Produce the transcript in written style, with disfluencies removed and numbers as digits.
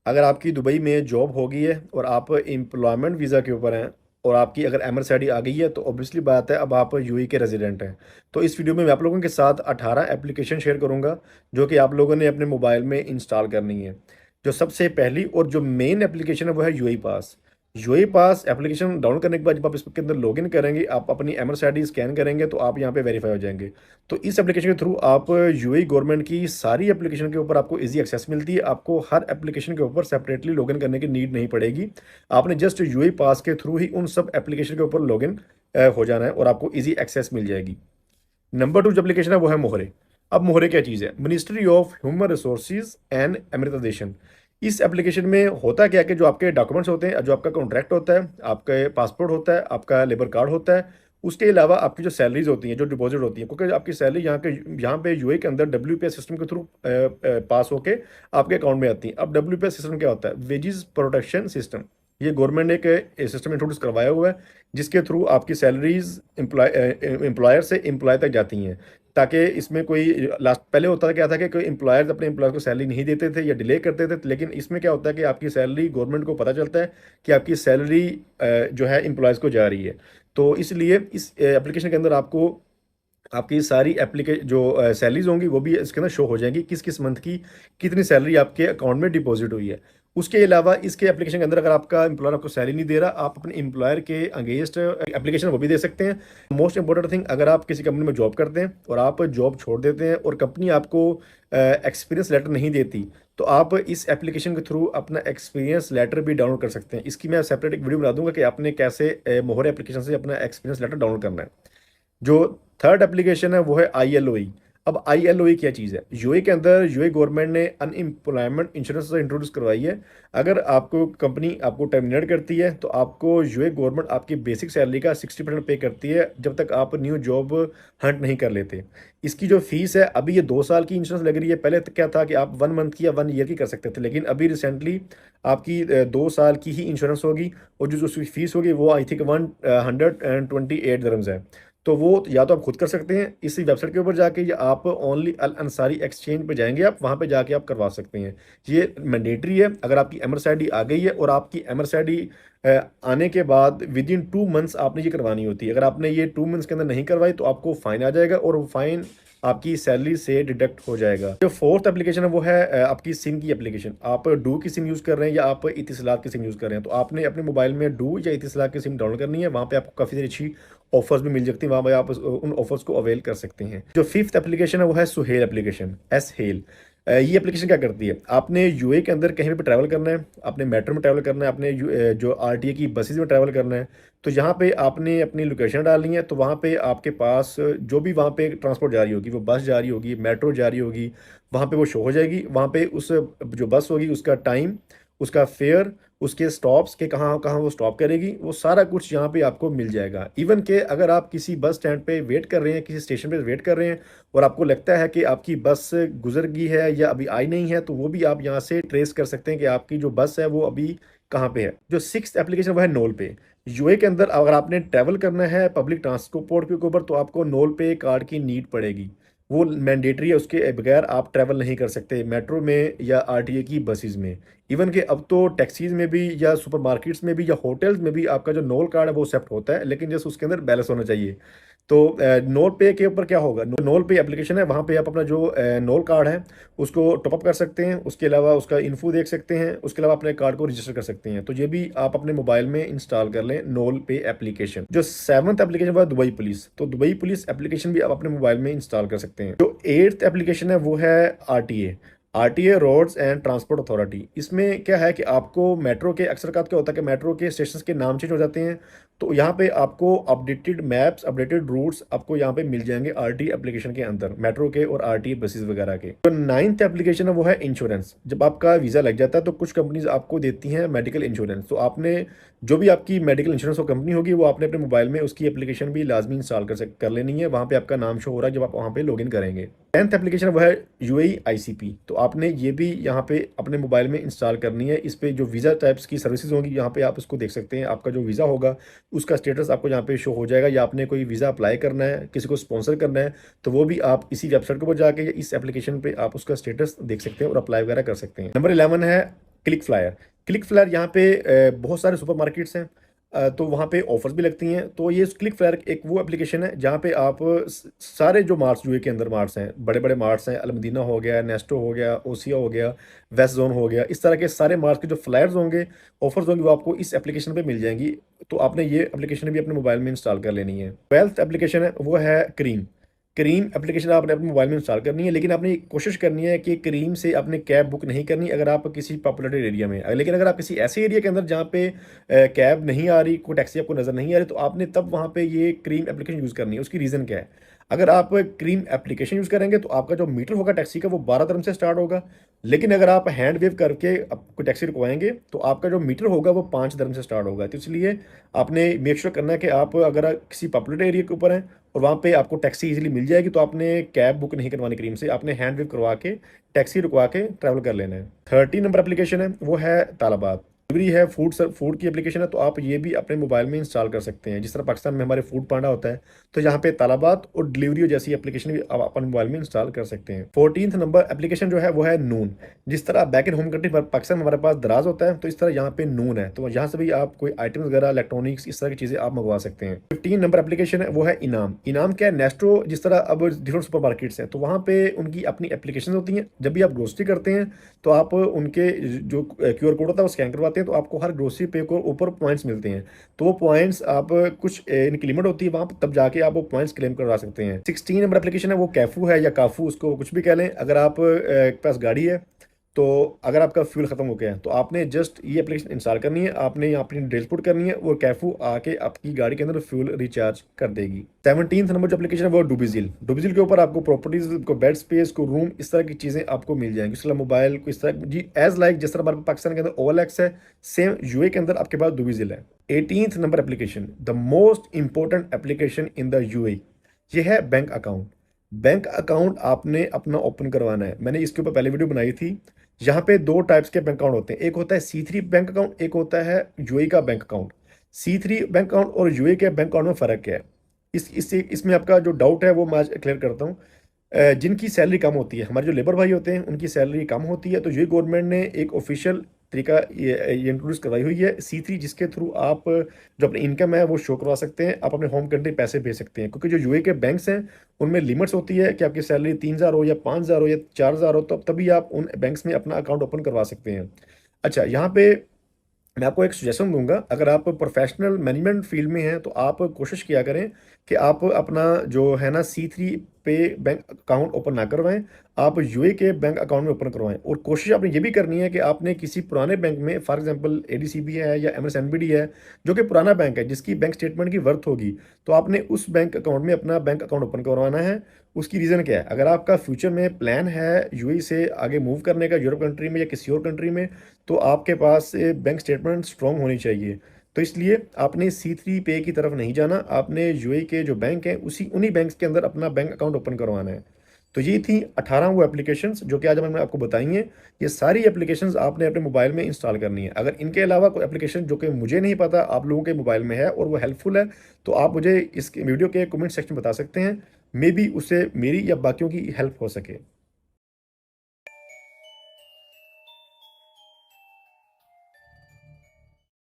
अगर आपकी दुबई में जॉब हो गई है और आप एम्प्लॉयमेंट वीज़ा के ऊपर हैं और आपकी अगर एमएसआईडी आ गई है तो ऑब्वियसली बात है अब आप यूएई के रेजिडेंट हैं। तो इस वीडियो में मैं आप लोगों के साथ 18 एप्लीकेशन शेयर करूंगा जो कि आप लोगों ने अपने मोबाइल में इंस्टॉल करनी है। जो सबसे पहली और जो मेन एप्लीकेशन है वो है यूएई पास। यूएई पास एप्लीकेशन डाउनलोड करने के बाद जब आप इसके अंदर लॉगिन करेंगे, आप अपनी एमएसआईडी स्कैन करेंगे तो आप यहाँ पे वेरीफाई हो जाएंगे। तो इस एप्लीकेशन के थ्रू आप यूएई गवर्नमेंट की सारी एप्लीकेशन के ऊपर आपको इजी एक्सेस मिलती है। आपको हर एप्लीकेशन के ऊपर सेपरेटली लॉगिन करने की नीड नहीं पड़ेगी। आपने जस्ट यूएई पास के थ्रू ही उन सब एप्लीकेशन के ऊपर लॉगिन हो जाना है और आपको इजी एक्सेस मिल जाएगी। नंबर 2 जो एप्लीकेशन है वो है मोहरे। अब मोहरे क्या चीज़ है? Ministry of human resources and अमृतादेशन। इस एप्लीकेशन में होता क्या है कि जो आपके डॉक्यूमेंट्स होते हैं, जो आपका कॉन्ट्रैक्ट होता है, आपका पासपोर्ट होता है, आपका लेबर कार्ड होता है, उसके अलावा आपकी जो सैलरीज होती हैं, जो डिपॉजिट होती हैं, क्योंकि आपकी सैलरी यहाँ पे यूए के अंदर डब्ल्यूपीएस सिस्टम के थ्रू पास होके आपके अकाउंट में आती है। अब डब्ल्यूपीएस सिस्टम क्या होता है? Wages protection system. ये गवर्नमेंट ने एक सिस्टम इंट्रोड्यूस करवाया हुआ है जिसके थ्रू आपकी सैलरीज एम्प्लॉयर से एम्प्लॉय तक जाती हैं, ताकि इसमें कोई लास्ट पहले होता था क्या था कि कोई एम्प्लॉयर्स अपने एम्प्लॉय को सैलरी नहीं देते थे या डिले करते थे, लेकिन इसमें क्या होता है कि आपकी सैलरी गवर्नमेंट को पता चलता है कि आपकी सैलरी जो है एम्प्लॉयज़ को जा रही है। तो इसलिए इस एप्लीकेशन के अंदर आपको आपकी सारी जो सैलरीज होंगी वो भी इसके अंदर शो हो जाएंगी, किस किस मंथ की कितनी सैलरी आपके अकाउंट में डिपॉजिट हुई है। उसके अलावा इसके एप्लीकेशन के अंदर अगर आपका एम्प्लॉयर आपको सैलरी नहीं दे रहा, आप अपने एम्प्लॉयर के अगेंस्ट एप्लीकेशन वो भी दे सकते हैं। मोस्ट इंपॉर्टेंट थिंग, अगर आप किसी कंपनी में जॉब करते हैं और आप जॉब छोड़ देते हैं और कंपनी आपको एक्सपीरियंस लेटर नहीं देती, तो आप इस एप्लीकेशन के थ्रू अपना एक्सपीरियंस लेटर भी डाउनलोड कर सकते हैं। इसकी मैं सेपरेट एक वीडियो बना दूंगा कि आपने कैसे मोहर एप्लीकेशन से अपना एक्सपीरियंस लेटर डाउनलोड करना है। जो थर्ड एप्लीकेशन है वो है आईएलओई। अब आईएलओई क्या चीज़ है? यूए के अंदर यूए गवर्नमेंट ने अनएम्प्लॉयमेंट इंश्योरेंस इंट्रोड्यूस करवाई है। अगर आपको कंपनी आपको टर्मिनेट करती है तो आपको यूए गवर्नमेंट आपकी बेसिक सैलरी का 60% पे करती है जब तक आप न्यू जॉब हंट नहीं कर लेते। इसकी जो फीस है, अभी ये 2 साल की इंश्योरेंस लग रही है। पहले तो क्या था कि आप 1 मंथ की या 1 ईयर की कर सकते थे, लेकिन अभी रिसेंटली आपकी 2 साल की ही इंश्योरेंस होगी और जो जो फीस होगी वो आई थिंक 128 दिरहम्स है। तो वो या तो आप खुद कर सकते हैं इसी वेबसाइट के ऊपर जाके, या आप ओनली अल अंसारी एक्सचेंज पे जाएंगे, आप वहाँ पे जाके आप करवा सकते हैं। ये मैंडेटरी है। अगर आपकी एमएसआईडी आ गई है और आपकी एमएसआईडी आने के बाद विद इन 2 मंथ्स आपने ये करवानी होती है। अगर आपने ये 2 मंथ्स के अंदर नहीं करवाई तो आपको फाइन आ जाएगा और वो फाइन आपकी सैलरी से डिडक्ट हो जाएगा। जो फोर्थ एप्लीकेशन है वो है आपकी सिम की एप्लीकेशन। आप डू की सिम यूज़ कर रहे हैं या आप इतिसलात की सिम यूज़ कर रहे हैं, तो आपने अपने मोबाइल में डू या इतिसलात की सिम डाउनलोड करनी है। वहाँ पे आपको काफ़ी सारी अच्छी ऑफर्स भी मिल सकती हैं, वहाँ पे आप उन ऑफर्स को अवेल कर सकते हैं। जो फिफ्थ एप्लीकेशन है वो है सुहेल एप्लीकेशन, एस हेल। ये एप्लीकेशन क्या करती है? आपने यूए के अंदर कहीं भी ट्रैवल करना है, आपने मेट्रो में ट्रैवल करना है, आपने जो आरटीए की बसेज में ट्रैवल करना है, तो यहाँ पे आपने अपनी लोकेशन डालनी है। तो वहाँ पे आपके पास जो भी वहाँ पे ट्रांसपोर्ट जा रही होगी, वो बस जा रही होगी, मेट्रो जा रही होगी, वहाँ पे वो शो हो जाएगी। वहाँ पे उस जो बस होगी उसका टाइम, उसका फेयर, उसके स्टॉप्स के कहाँ कहाँ वो स्टॉप करेगी, वो सारा कुछ यहाँ पे आपको मिल जाएगा। इवन के अगर आप किसी बस स्टैंड पे वेट कर रहे हैं, किसी स्टेशन पे वेट कर रहे हैं और आपको लगता है कि आपकी बस गुजर गई है या अभी आई नहीं है, तो वो भी आप यहाँ से ट्रेस कर सकते हैं कि आपकी जो बस है वो अभी कहाँ पे है। जो सिक्स्थ एप्लीकेशन वो है नोल पे। यूए के अंदर अगर आपने ट्रैवल करना है पब्लिक ट्रांसपोर्ट के ऊपर तो आपको नोल पे कार्ड की नीड पड़ेगी। वो मैंडेटरी है, उसके बगैर आप ट्रैवल नहीं कर सकते मेट्रो में या आरटीए की बसेस में। इवन कि अब तो टैक्सीज में भी या सुपरमार्केट्स में भी या होटल्स में भी आपका जो नोल कार्ड है वो एक्सेप्ट होता है, लेकिन जैसे उसके अंदर बैलेंस होना चाहिए। तो नोल पे के ऊपर क्या होगा? नोल पे एप्लीकेशन है, वहाँ पे आप अपना जो नोल कार्ड है उसको टॉपअप कर सकते हैं। उसके अलावा उसका इन्फो देख सकते हैं, उसके अलावा अपने कार्ड को रजिस्टर कर सकते हैं। तो ये भी आप अपने मोबाइल में इंस्टॉल कर लें नोल पे एप्लीकेशन। जो सेवंथ एप्लीकेशन वो है दुबई पुलिस। तो दुबई पुलिस एप्लीकेशन भी आप अपने मोबाइल में इंस्टॉल कर सकते हैं। जो एट्थ एप्लीकेशन है वो है RTA, RTA roads and transport authority. इसमें क्या है कि आपको मेट्रो के अक्सर का क्या होता है कि मेट्रो के स्टेशन के नाम चेंज हो जाते हैं, तो यहाँ पे आपको अपडेटेड मैप्स, अपडेटेड रूट्स आपको यहाँ पे मिल जाएंगे आरटी एप्लीकेशन के अंदर, मेट्रो के और आरटी बसेस वगैरह के। तो नाइन्थ एप्लीकेशन है वो है इंश्योरेंस। जब आपका वीज़ा लग जाता है तो कुछ कंपनीज आपको देती हैं मेडिकल इंश्योरेंस, तो आपने जो भी आपकी मेडिकल इंश्योरेंस कंपनी होगी वो आपने अपने मोबाइल में उसकी एप्लीकेशन भी लाजमी इंस्टॉल कर लेनी है। वहाँ पे आपका नाम शो हो रहा है जब आप वहाँ पे लॉगिन करेंगे। टेंथ एप्लीकेशन वो है यूएई आईसीपी। तो आपने ये भी यहाँ पे अपने मोबाइल में इंस्टॉल करनी है। इस पे जो वीज़ा टाइप्स की सर्विसेज होंगी यहाँ पे आप उसको देख सकते हैं। आपका जो वीज़ा होगा उसका स्टेटस आपको यहाँ पे शो हो जाएगा, या आपने कोई वीज़ा अप्लाई करना है, किसी को स्पॉन्सर करना है, तो वो भी आप इसी वेबसाइट के ऊपर जाके या इस एप्लीकेशन पे आप उसका स्टेटस देख सकते हैं और अप्लाई वगैरह कर सकते हैं। नंबर 11 है क्लिक फ्लायर। क्लिक फ्लायर यहाँ पे बहुत सारे सुपरमार्केट्स हैं, तो वहाँ पे ऑफर्स भी लगती हैं। तो ये क्लिक फ्लायर एक वो एप्लीकेशन है जहाँ पे आप सारे जो मार्ट्स यूए के अंदर मार्ट्स हैं, बड़े बड़े मार्ट्स हैं, अलमदीना हो गया, नेस्टो हो गया, ओसिया हो गया, वेस्ट जोन हो गया, इस तरह के सारे मार्ट्स के जो फ्लायर्स होंगे, ऑफर्स होंगे, वो आपको इस एप्लीकेशन पे मिल जाएंगी। तो आपने ये एप्लीकेशन भी अपने मोबाइल में इंस्टॉल कर लेनी है। ट्वेल्थ एप्लीकेशन है वो है करीम। करीम एप्लीकेशन आपने अपने मोबाइल में इंस्टॉल करनी है, लेकिन आपने कोशिश करनी है कि करीम से आपने कैब बुक नहीं करनी अगर आप किसी पॉपुलेटेड एरिया में। लेकिन अगर आप किसी ऐसे एरिया के अंदर जहाँ पे कैब नहीं आ रही, कोई टैक्सी आपको नज़र नहीं आ रही, तो आपने तब वहाँ पे ये करीम एप्लीकेशन यूज़ करनी है। उसकी रीज़न क्या है? अगर आप करीम एप्लीकेशन यूज़ करेंगे तो आपका जो मीटर होगा टैक्सी का वो 12 dirham से स्टार्ट होगा। लेकिन अगर आप हैंड वेव करके कोई टैक्सी रुकवाएंगे तो आपका जो मीटर होगा वो 5 dirham से स्टार्ट होगा। तो इसलिए आपने मेक श्योर करना है कि आप अगर किसी पॉपुलेटेड एरिया के ऊपर हैं और वहाँ पे आपको टैक्सी इजीली मिल जाएगी, तो आपने कैब बुक नहीं करवानी करीम से, आपने हैंड वेव करवा के टैक्सी रुकवा के ट्रैवल कर लेना है। 13 नंबर एप्लीकेशन है वो है तालाबात। डिलीवरी है, फूड की एप्लीकेशन है, तो आप ये भी अपने मोबाइल में इंस्टॉल कर सकते हैं। जिस तरह पाकिस्तान में हमारे फूड पांडा होता है, तो यहाँ पे तालाबात और डिलीवरी जैसी एप्लीकेशन भी आप अपने मोबाइल में इंस्टॉल कर सकते हैं। 14th नंबर एप्लीकेशन जो है वो है नून। जिस तरह बैक इन होम कंट्री पर पाकिस्तान में हमारे पास दराज होता है, तो इस तरह यहाँ पे नून है, तो यहाँ से भी आप कोई आइटम्स वगैरह, इलेक्ट्रॉनिक्स, इस तरह की चीज़ें आप मंगवा सकते हैं। 15 नंबर एप्लीकेशन है वो है इनाम। इनाम क्या है? नेस्टो जिस तरह अब डिफरेंट सुपर मार्केट्स हैं, तो वहाँ पे उनकी अपनी एप्लीकेशन होती हैं। जब भी आप ग्रोसरी करते हैं तो आप उनके जो QR कोड होता है वो स्कैन करवाते हैं, तो आपको हर ग्रोसरी पे को ऊपर पॉइंट्स मिलते हैं। तो वो पॉइंट्स आप कुछ इनकी लिमिट होती है वहाँ पर, तब जाके आप वो पॉइंट्स क्लेम करवा सकते हैं। 16 नंबर एप्लीकेशन है वो कैफू है या काफू, उसको कुछ भी कह लें। अगर आप के पास गाड़ी है, तो अगर आपका फ्यूल खत्म हो गया है तो आपने जस्ट ये एप्लीकेशन इंस्टॉल करनी है, आपने यहाँ अपनी डिटेल्स पुट करनी है, वो कैफू आके आपकी गाड़ी के अंदर फ्यूल रिचार्ज कर देगी। 17th नंबर जो एप्लीकेशन है वो डुबिजिल। डुबिजिल के ऊपर आपको प्रॉपर्टीज को, बेड स्पेस को, रूम, इस तरह की चीज़ें आपको मिल जाएंगी। इसके अलावा मोबाइल को इस तरह जी एज लाइक जिस तरह हमारे पाकिस्तान के अंदर OLX है, सेम यूए के अंदर आपके पास डुबिजिल है। 18th number application, the most important application in the UAE, ये है बैंक अकाउंट। बैंक अकाउंट आपने अपना ओपन करवाना है। मैंने इसके ऊपर पहले वीडियो बनाई थी। यहाँ पे दो टाइप्स के बैंक अकाउंट होते हैं, एक होता है C3 बैंक अकाउंट, एक होता है यूए का bank account. C3 bank account और यूए के बैंक अकाउंट में फ़र्क क्या है? इसमें आपका जो डाउट है वो मैं आज क्लियर करता हूँ। जिनकी सैलरी कम होती है, हमारे जो लेबर भाई होते हैं, उनकी सैलरी कम होती है, तो ये गवर्नमेंट ने एक ऑफिशियल तरीका ये इंट्रोड्यूस करवाई हुई है C3, जिसके थ्रू आप जो अपनी इनकम है वो शो करवा सकते हैं, आप अपने होम कंट्री पैसे भेज सकते हैं। क्योंकि जो यूए के बैंक्स हैं उनमें लिमिट्स होती है कि आपकी सैलरी 3,000 हो या 5,000 हो या 4,000 हो, तो तभी आप उन बैंक्स में अपना अकाउंट ओपन करवा सकते हैं। अच्छा, यहाँ पे मैं आपको एक सजेशन दूंगा, अगर आप प्रोफेशनल मैनेजमेंट फील्ड में हैं तो आप कोशिश किया करें कि आप अपना जो है ना C3 पे बैंक अकाउंट ओपन ना करवाएं, आप यूए के बैंक अकाउंट में ओपन करवाएं। और कोशिश आपने ये भी करनी है कि आपने किसी पुराने बैंक में, फॉर एग्जांपल ADCB है या MSNBD है, जो कि पुराना बैंक है, जिसकी बैंक स्टेटमेंट की वर्थ होगी, तो आपने उस बैंक अकाउंट में अपना बैंक अकाउंट ओपन करवाना है। उसकी रीज़न क्या है? अगर आपका फ्यूचर में प्लान है यूए से आगे मूव करने का, यूरोप कंट्री में या किसी और कंट्री में, तो आपके पास बैंक स्टेटमेंट स्ट्रॉन्ग होनी चाहिए। तो इसलिए आपने C3 पे की तरफ नहीं जाना, आपने यूए के जो बैंक हैं उन्हीं बैंक्स के अंदर अपना बैंक अकाउंट ओपन करवाना है। तो ये थी 18 वो एप्लीकेशंस जो कि आज मैंने आपको बताई हैं। ये सारी एप्लीकेशंस आपने अपने मोबाइल में इंस्टॉल करनी है। अगर इनके अलावा कोई एप्लीकेशन जो कि मुझे नहीं पता आप लोगों के मोबाइल में है और वो हेल्पफुल है, तो आप मुझे इस वीडियो के कमेंट सेक्शन में बता सकते हैं। मे बी उससे मेरी या बाकियों की हेल्प हो सके।